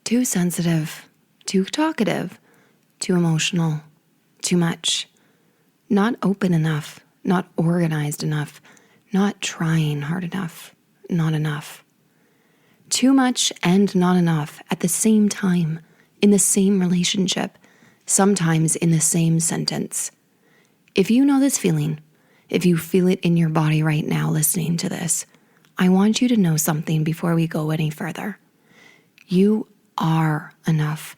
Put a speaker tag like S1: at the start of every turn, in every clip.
S1: too sensitive, too talkative, too emotional, too much, not open enough, not organized enough, not trying hard enough, not enough. Too much and not enough at the same time, in the same relationship, sometimes in the same sentence. If you know this feeling, if you feel it in your body right now listening to this, I want you to know something before we go any further. You are enough,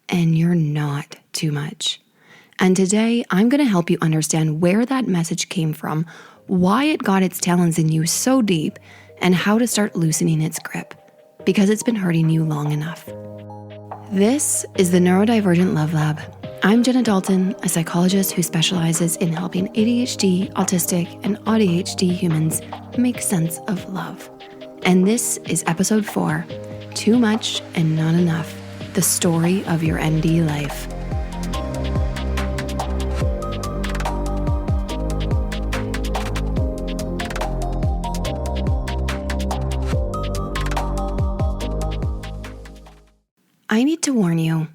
S1: and you're not too much. And today, I'm going to help you understand where that message came from, why it got its talons in you so deep, and how to start loosening its grip, because it's been hurting you long enough. This is the Neurodivergent Love Lab. I'm Jenna Dalton, a psychologist who specializes in helping ADHD, autistic, and AuDHD humans make sense of love. And this is episode 4, Too Much and Not Enough, the story of your ND life. I need to warn you,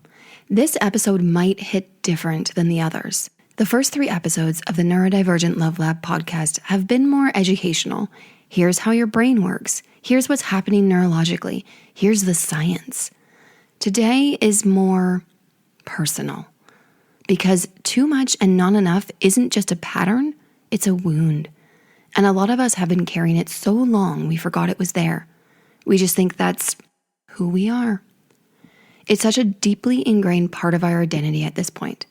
S1: this episode might hit different than the others. The first 3 episodes of the Neurodivergent Love Lab podcast have been more educational. Here's how your brain works. Here's what's happening neurologically. Here's the science. Today is more personal, because too much and not enough isn't just a pattern, it's a wound. And a lot of us have been carrying it so long we forgot it was there. We just think that's who we are. It's such a deeply ingrained part of our identity at this point.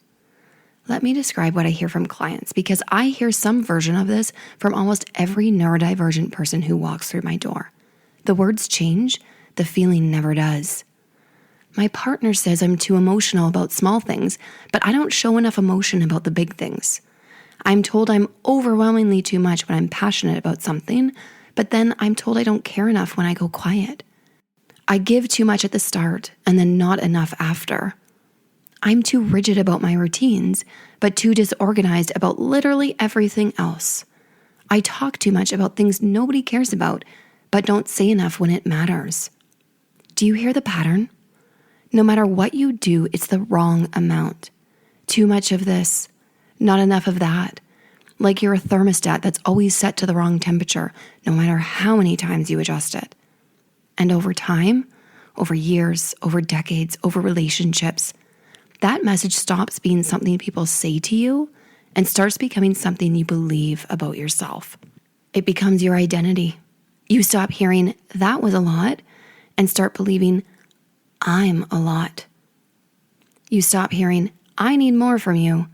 S1: Let me describe what I hear from clients, because I hear some version of this from almost every neurodivergent person who walks through my door. The words change, the feeling never does. My partner says I'm too emotional about small things, but I don't show enough emotion about the big things. I'm told I'm overwhelmingly too much when I'm passionate about something, but then I'm told I don't care enough when I go quiet. I give too much at the start and then not enough after. I'm too rigid about my routines, but too disorganized about literally everything else. I talk too much about things nobody cares about, but don't say enough when it matters. Do you hear the pattern? No matter what you do, it's the wrong amount. Too much of this, not enough of that. Like you're a thermostat that's always set to the wrong temperature, no matter how many times you adjust it. And over time, over years, over decades, over relationships, that message stops being something people say to you and starts becoming something you believe about yourself. It becomes your identity. You stop hearing, that was a lot, and start believing, I'm a lot. You stop hearing, I need more from you,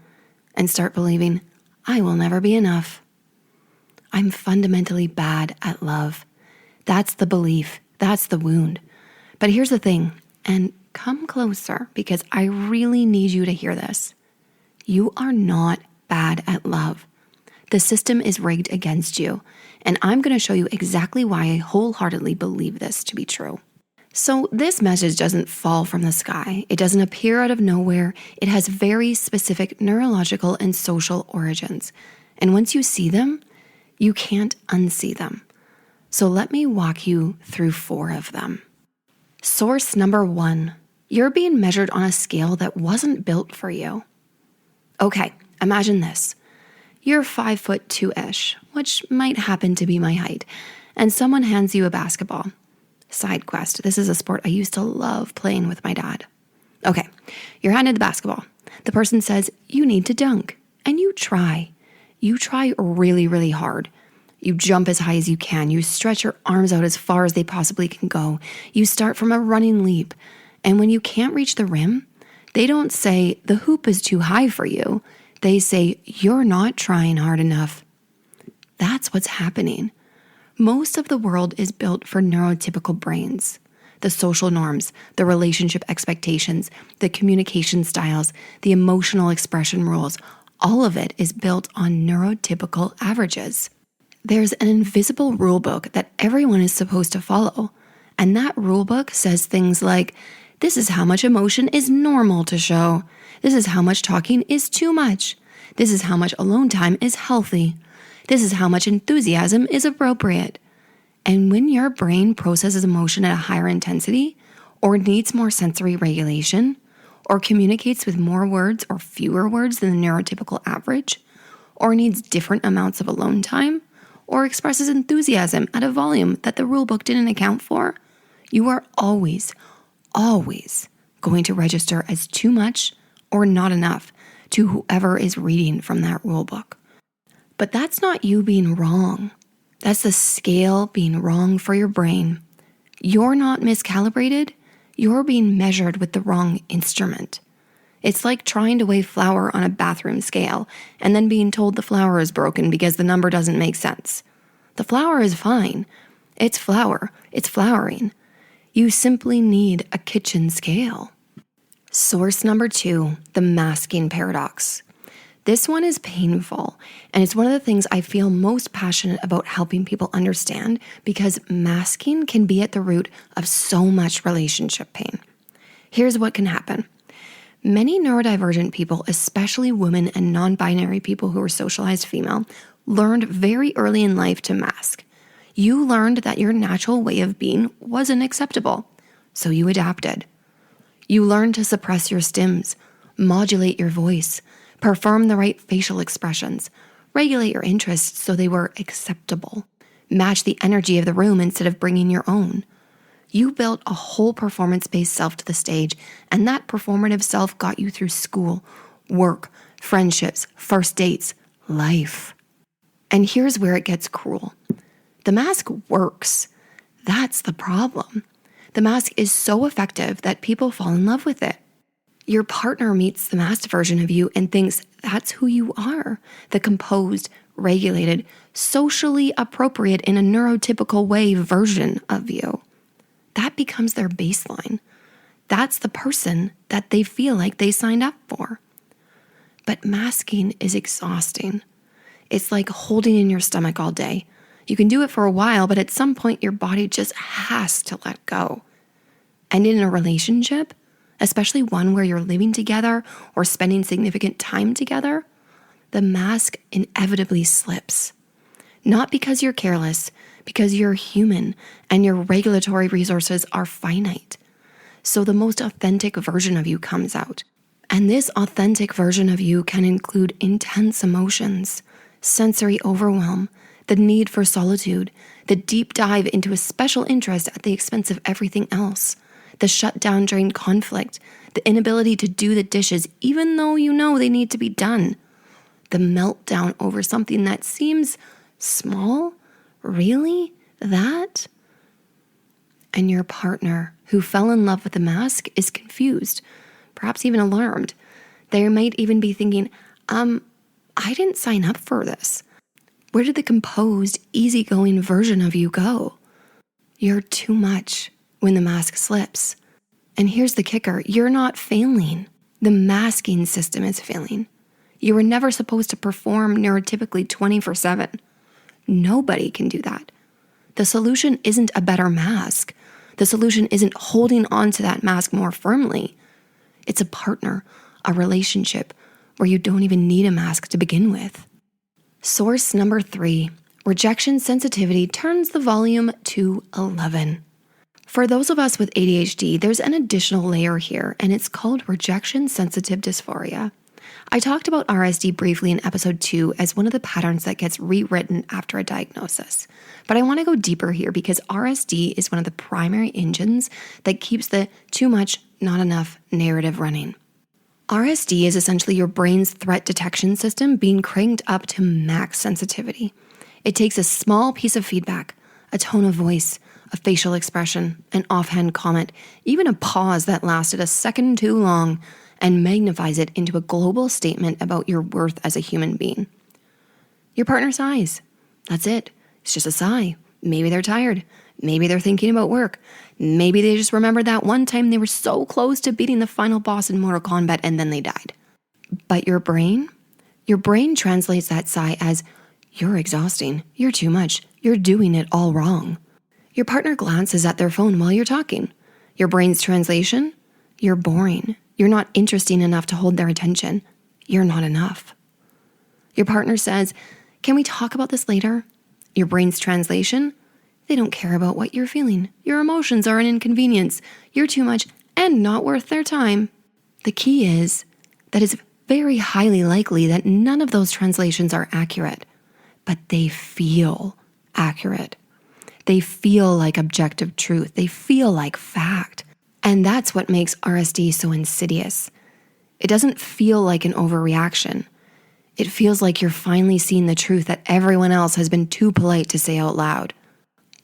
S1: and start believing, I will never be enough. I'm fundamentally bad at love. That's the belief. That's the wound. But here's the thing, and come closer because I really need you to hear this. You are not bad at love. The system is rigged against you, and I'm going to show you exactly why I wholeheartedly believe this to be true. So this message doesn't fall from the sky. It doesn't appear out of nowhere. It has very specific neurological and social origins. And once you see them, you can't unsee them. So let me walk you through 4 of them. Source number 1, you're being measured on a scale that wasn't built for you. Okay, imagine this. You're 5'2"-ish, which might happen to be my height, and someone hands you a basketball. Side quest, this is a sport I used to love playing with my dad. Okay, you're handed the basketball. The person says, you need to dunk, and you try. You try really, really hard. You jump as high as you can. You stretch your arms out as far as they possibly can go. You start from a running leap. And when you can't reach the rim, they don't say, the hoop is too high for you. They say, you're not trying hard enough. That's what's happening. Most of the world is built for neurotypical brains. The social norms, the relationship expectations, the communication styles, the emotional expression rules, all of it is built on neurotypical averages. There's an invisible rule book that everyone is supposed to follow. And that rule book says things like, this is how much emotion is normal to show. This is how much talking is too much. This is how much alone time is healthy. This is how much enthusiasm is appropriate. And when your brain processes emotion at a higher intensity, or needs more sensory regulation, or communicates with more words or fewer words than the neurotypical average, or needs different amounts of alone time, or expresses enthusiasm at a volume that the rulebook didn't account for, you are always going to register as too much or not enough to whoever is reading from that rulebook. But that's not you being wrong. That's the scale being wrong for your brain. You're not miscalibrated. You're being measured with the wrong instrument. It's like trying to weigh flour on a bathroom scale and then being told the flour is broken because the number doesn't make sense. The flour is fine. It's flour. It's flouring. You simply need a kitchen scale. Source number 2, the masking paradox. This one is painful, and it's one of the things I feel most passionate about helping people understand because masking can be at the root of so much relationship pain. Here's what can happen. Many neurodivergent people, especially women and non-binary people who are socialized female, learned very early in life to mask. You learned that your natural way of being wasn't acceptable, so you adapted. You learned to suppress your stims, modulate your voice, perform the right facial expressions, regulate your interests so they were acceptable, match the energy of the room instead of bringing your own. You built a whole performance-based self to the stage, and that performative self got you through school, work, friendships, first dates, life. And here's where it gets cruel. The mask works. That's the problem. The mask is so effective that people fall in love with it. Your partner meets the masked version of you and thinks that's who you are, the composed, regulated, socially appropriate in a neurotypical way version of you. That becomes their baseline. That's the person that they feel like they signed up for. But masking is exhausting. It's like holding in your stomach all day. You can do it for a while, but at some point your body just has to let go. And in a relationship, especially one where you're living together or spending significant time together, the mask inevitably slips. Not because you're careless, because you're human and your regulatory resources are finite. So the most authentic version of you comes out. And this authentic version of you can include intense emotions, sensory overwhelm, the need for solitude, the deep dive into a special interest at the expense of everything else, the shutdown during conflict, the inability to do the dishes even though you know they need to be done, the meltdown over something that seems small. Really? That? And your partner who fell in love with the mask is confused, perhaps even alarmed. They might even be thinking, I didn't sign up for this. Where did the composed, easygoing version of you go? You're too much when the mask slips. And here's the kicker, you're not failing. The masking system is failing. You were never supposed to perform neurotypically 24/7. Nobody can do that. The solution isn't a better mask. The solution isn't holding on to that mask more firmly. It's a partner, a relationship where you don't even need a mask to begin with. Source number 3, rejection sensitivity turns the volume to 11. For those of us with ADHD, there's an additional layer here, and it's called rejection sensitive dysphoria. I talked about RSD briefly in episode 2 as one of the patterns that gets rewritten after a diagnosis. But I want to go deeper here because RSD is one of the primary engines that keeps the too much, not enough narrative running. RSD is essentially your brain's threat detection system being cranked up to max sensitivity. It takes a small piece of feedback, a tone of voice, a facial expression, an offhand comment, even a pause that lasted a second too long, and magnifies it into a global statement about your worth as a human being. Your partner sighs. That's it. It's just a sigh. Maybe they're tired. Maybe they're thinking about work. Maybe they just remembered that one time they were so close to beating the final boss in Mortal Kombat and then they died. But your brain translates that sigh as, you're exhausting. You're too much. You're doing it all wrong. Your partner glances at their phone while you're talking. Your brain's translation, you're boring. You're not interesting enough to hold their attention. You're not enough. Your partner says, can we talk about this later? Your brain's translation, They don't care about what you're feeling. Your emotions are an inconvenience. You're too much and not worth their time. The key is that it's very highly likely that none of those translations are accurate, but they feel accurate. They feel like objective truth. They feel like fact. And that's what makes RSD so insidious. It doesn't feel like an overreaction. It feels like you're finally seeing the truth that everyone else has been too polite to say out loud.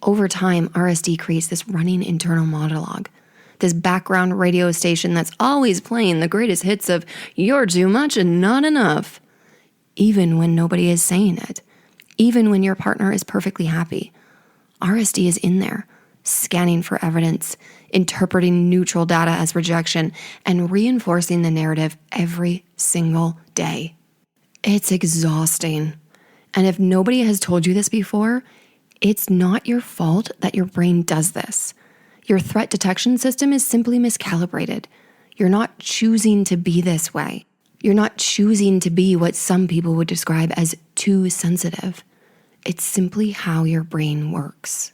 S1: Over time, RSD creates this running internal monologue, this background radio station that's always playing the greatest hits of "you're too much and not enough," even when nobody is saying it, even when your partner is perfectly happy. RSD is in there, scanning for evidence, interpreting neutral data as rejection, and reinforcing the narrative every single day. It's exhausting. And if nobody has told you this before, it's not your fault that your brain does this. Your threat detection system is simply miscalibrated. You're not choosing to be this way. You're not choosing to be what some people would describe as too sensitive. It's simply how your brain works.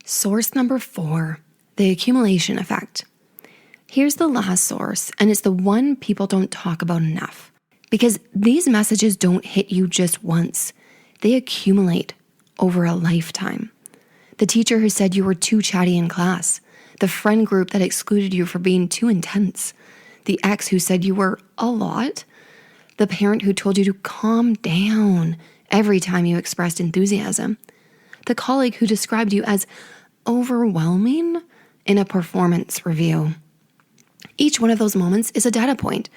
S1: Source number 4, the accumulation effect. Here's the last source, and it's the one people don't talk about enough. Because these messages don't hit you just once. They accumulate over a lifetime. The teacher who said you were too chatty in class. The friend group that excluded you for being too intense. The ex who said you were a lot. The parent who told you to calm down every time you expressed enthusiasm. The colleague who described you as overwhelming in a performance review. Each one of those moments is a data point.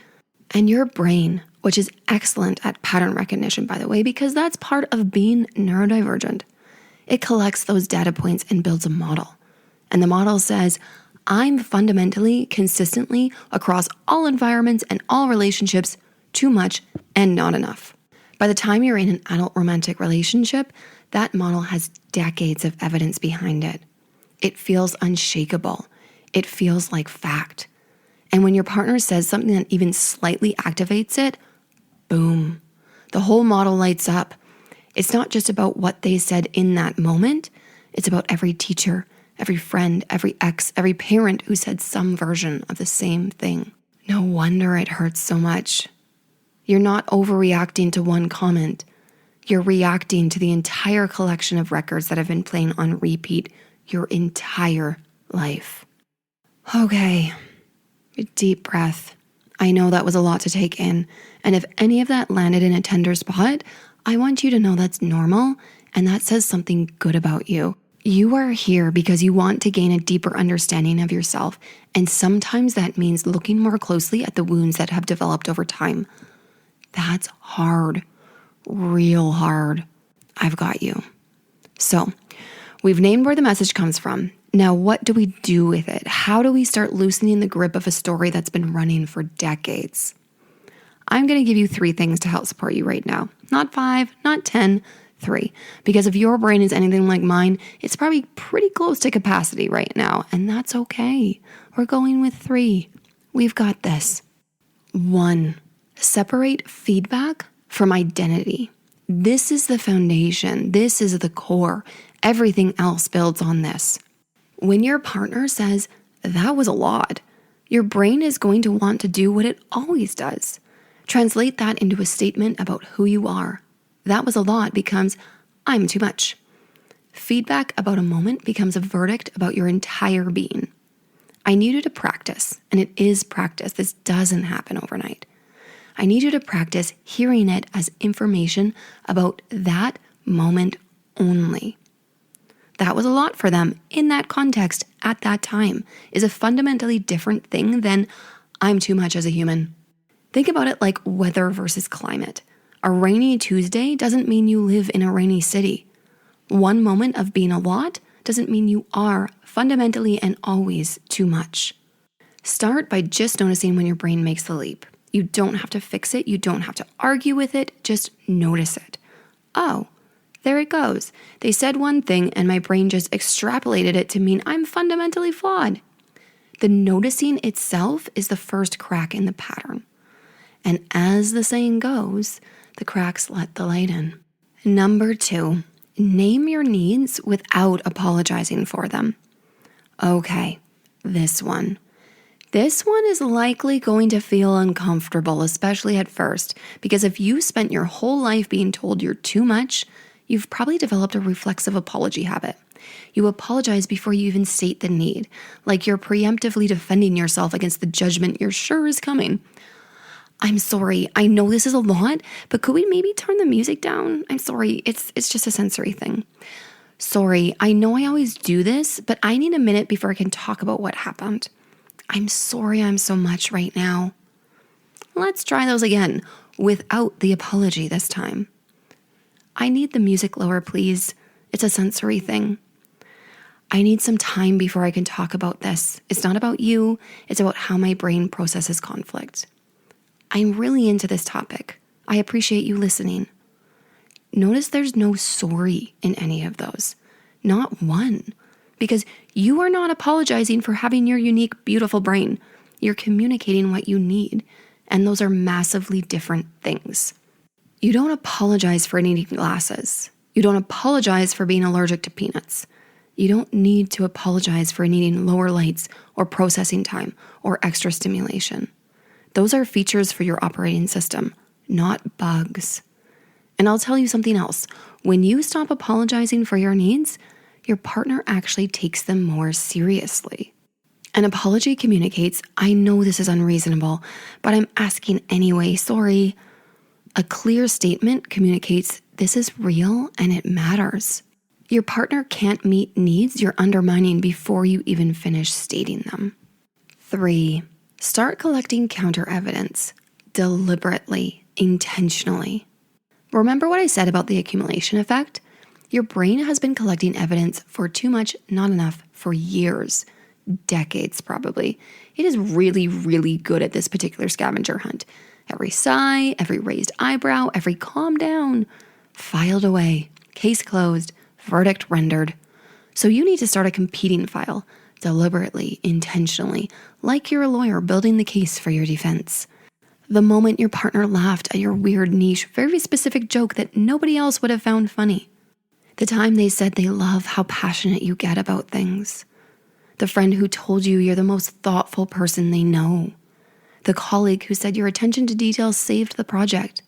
S1: And your brain, which is excellent at pattern recognition, by the way, because that's part of being neurodivergent, it collects those data points and builds a model. And the model says, I'm fundamentally, consistently, across all environments and all relationships, too much and not enough. By the time you're in an adult romantic relationship, that model has decades of evidence behind it. It feels unshakable. It feels like fact. And when your partner says something that even slightly activates it, boom, the whole model lights up. It's not just about what they said in that moment. It's about every teacher, every friend, every ex, every parent who said some version of the same thing. No wonder it hurts so much. You're not overreacting to one comment. You're reacting to the entire collection of records that have been playing on repeat your entire life. Okay, a deep breath. I know that was a lot to take in, and if any of that landed in a tender spot, I want you to know that's normal, and that says something good about you. You are here because you want to gain a deeper understanding of yourself, and sometimes that means looking more closely at the wounds that have developed over time. That's hard, real hard. I've got you. So, we've named where the message comes from. Now, what do we do with it? How do we start loosening the grip of a story that's been running for decades? I'm going to give you 3 things to help support you right now. Not 5, not 10, 3. Because if your brain is anything like mine, it's probably pretty close to capacity right now, and that's okay. We're going with 3. We've got this. 1, separate feedback from identity. This is the foundation. This is the core. Everything else builds on this. When your partner says, that was a lot, your brain is going to want to do what it always does. Translate that into a statement about who you are. That was a lot becomes, I'm too much. Feedback about a moment becomes a verdict about your entire being. I need you to practice, and it is practice. This doesn't happen overnight. I need you to practice hearing it as information about that moment only. That was a lot for them in that context at that time is a fundamentally different thing than I'm too much as a human. Think about it like weather versus climate. A rainy Tuesday doesn't mean you live in a rainy city. One moment of being a lot doesn't mean you are fundamentally and always too much. Start by just noticing when your brain makes the leap. You don't have to fix it. You don't have to argue with it. Just notice it. Oh, there it goes. They said one thing and my brain just extrapolated it to mean I'm fundamentally flawed. The noticing itself is the first crack in the pattern. And as the saying goes, the cracks let the light in. Number 2, Name your needs without apologizing for them. Okay, this one. This one is likely going to feel uncomfortable, especially at first, because if you spent your whole life being told you're too much, you've probably developed a reflexive apology habit. You apologize before you even state the need, like you're preemptively defending yourself against the judgment you're sure is coming. I'm sorry, I know this is a lot, but could we maybe turn the music down? I'm sorry, it's just a sensory thing. Sorry, I know I always do this, but I need a minute before I can talk about what happened. I'm sorry I'm so much right now. Let's try those again, without the apology this time. I need the music lower, please. It's a sensory thing. I need some time before I can talk about this. It's not about you, it's about how my brain processes conflict. I'm really into this topic. I appreciate you listening. Notice there's no sorry in any of those. Not one. Because you are not apologizing for having your unique, beautiful brain. You're communicating what you need. And those are massively different things. You don't apologize for needing glasses. You don't apologize for being allergic to peanuts. You don't need to apologize for needing lower lights or processing time or extra stimulation. Those are features for your operating system, not bugs. And I'll tell you something else. When you stop apologizing for your needs, your partner actually takes them more seriously. An apology communicates, I know this is unreasonable, but I'm asking anyway, sorry. A clear statement communicates, this is real and it matters. Your partner can't meet needs you're undermining before you even finish stating them. 3. Start collecting counter evidence deliberately, intentionally. Remember what I said about the accumulation effect? Your brain has been collecting evidence for too much, not enough for years, decades probably. It is really, really good at this particular scavenger hunt. Every sigh, every raised eyebrow, every calm down, filed away, case closed, verdict rendered. So you need to start a competing file, deliberately, intentionally, like you're a lawyer building the case for your defense. The moment your partner laughed at your weird, niche, very specific joke that nobody else would have found funny. The time they said they love how passionate you get about things. The friend who told you you're the most thoughtful person they know. The colleague who said your attention to detail saved the project.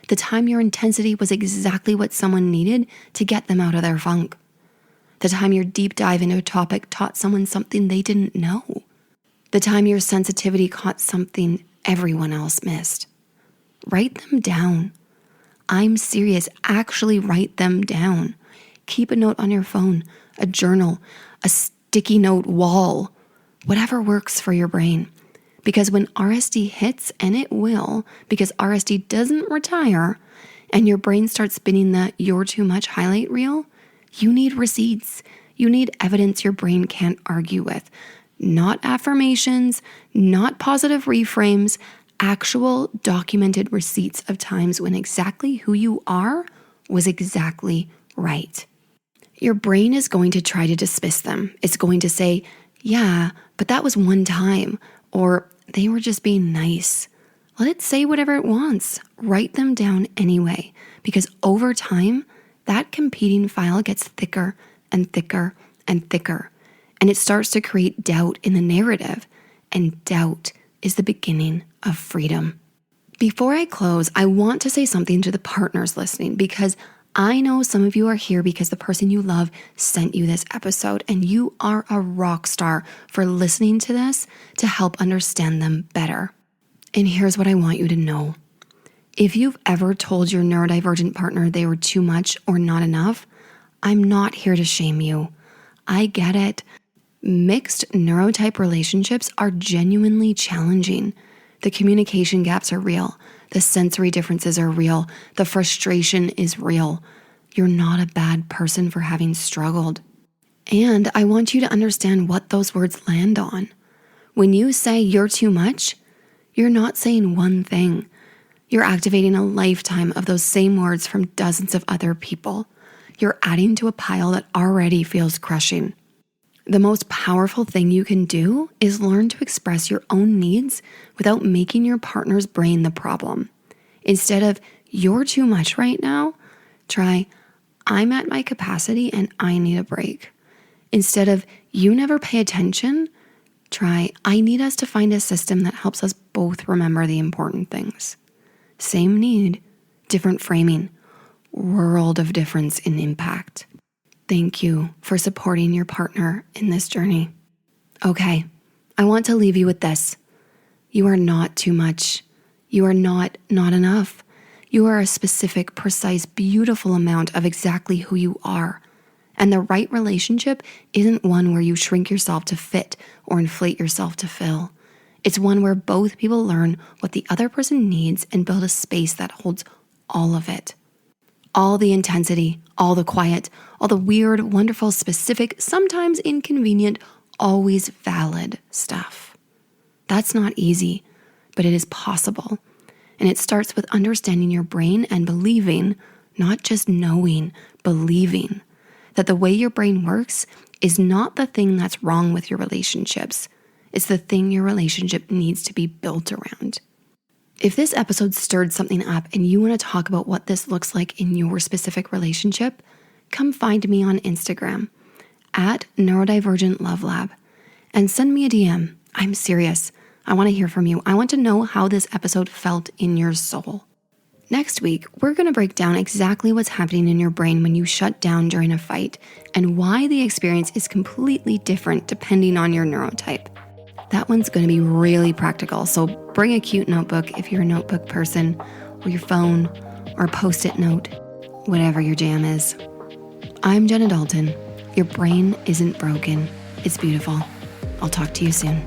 S1: The time your intensity was exactly what someone needed to get them out of their funk. The time your deep dive into a topic taught someone something they didn't know. The time your sensitivity caught something everyone else missed. Write them down. I'm serious. Actually write them down. Keep a note on your phone, a journal, a sticky note wall, whatever works for your brain. Because when RSD hits, and it will, because RSD doesn't retire, and your brain starts spinning the you're too much highlight reel, you need receipts. You need evidence your brain can't argue with. Not affirmations, not positive reframes, actual documented receipts of times when exactly who you are was exactly right. Your brain is going to try to dismiss them. It's going to say, yeah, but that was one time, or they were just being nice. Let it say whatever it wants. Write them down anyway, because over time, that competing file gets thicker and thicker and thicker, and it starts to create doubt in the narrative, and doubt is the beginning of freedom. Before I close, I want to say something to the partners listening, because I know some of you are here because the person you love sent you this episode, and you are a rock star for listening to this to help understand them better. And here's what I want you to know. If you've ever told your neurodivergent partner they were too much or not enough, I'm not here to shame you. I get it. Mixed neurotype relationships are genuinely challenging. The communication gaps are real. The sensory differences are real. The frustration is real. You're not a bad person for having struggled. And I want you to understand what those words land on. When you say you're too much, you're not saying one thing. You're activating a lifetime of those same words from dozens of other people. You're adding to a pile that already feels crushing. The most powerful thing you can do is learn to express your own needs without making your partner's brain the problem. Instead of, you're too much right now, try, I'm at my capacity and I need a break. Instead of you never pay attention, try I need us to find a system that helps us both remember the important things. Same need, different framing, world of difference in impact. Thank you for supporting your partner in this journey. Okay, I want to leave you with this. You are not too much. You are not enough. You are a specific, precise, beautiful amount of exactly who you are. And the right relationship isn't one where you shrink yourself to fit or inflate yourself to fill. It's one where both people learn what the other person needs and build a space that holds all of it. All the intensity, all the quiet, all the weird, wonderful, specific, sometimes inconvenient, always valid stuff. That's not easy, but it is possible. And it starts with understanding your brain and believing, not just knowing, believing that the way your brain works is not the thing that's wrong with your relationships. It's the thing your relationship needs to be built around. If this episode stirred something up and you want to talk about what this looks like in your specific relationship, come find me on Instagram at neurodivergent love lab and send me a DM. I'm serious. I want to hear from you. I want to know how this episode felt in your soul. Next week, we're going to break down exactly what's happening in your brain when you shut down during a fight and why the experience is completely different depending on your neurotype. That one's going to be really practical, so bring a cute notebook if you're a notebook person, or your phone, or a Post-it note, whatever your jam is. I'm Jenna Dalton. Your brain isn't broken. It's beautiful. I'll talk to you soon.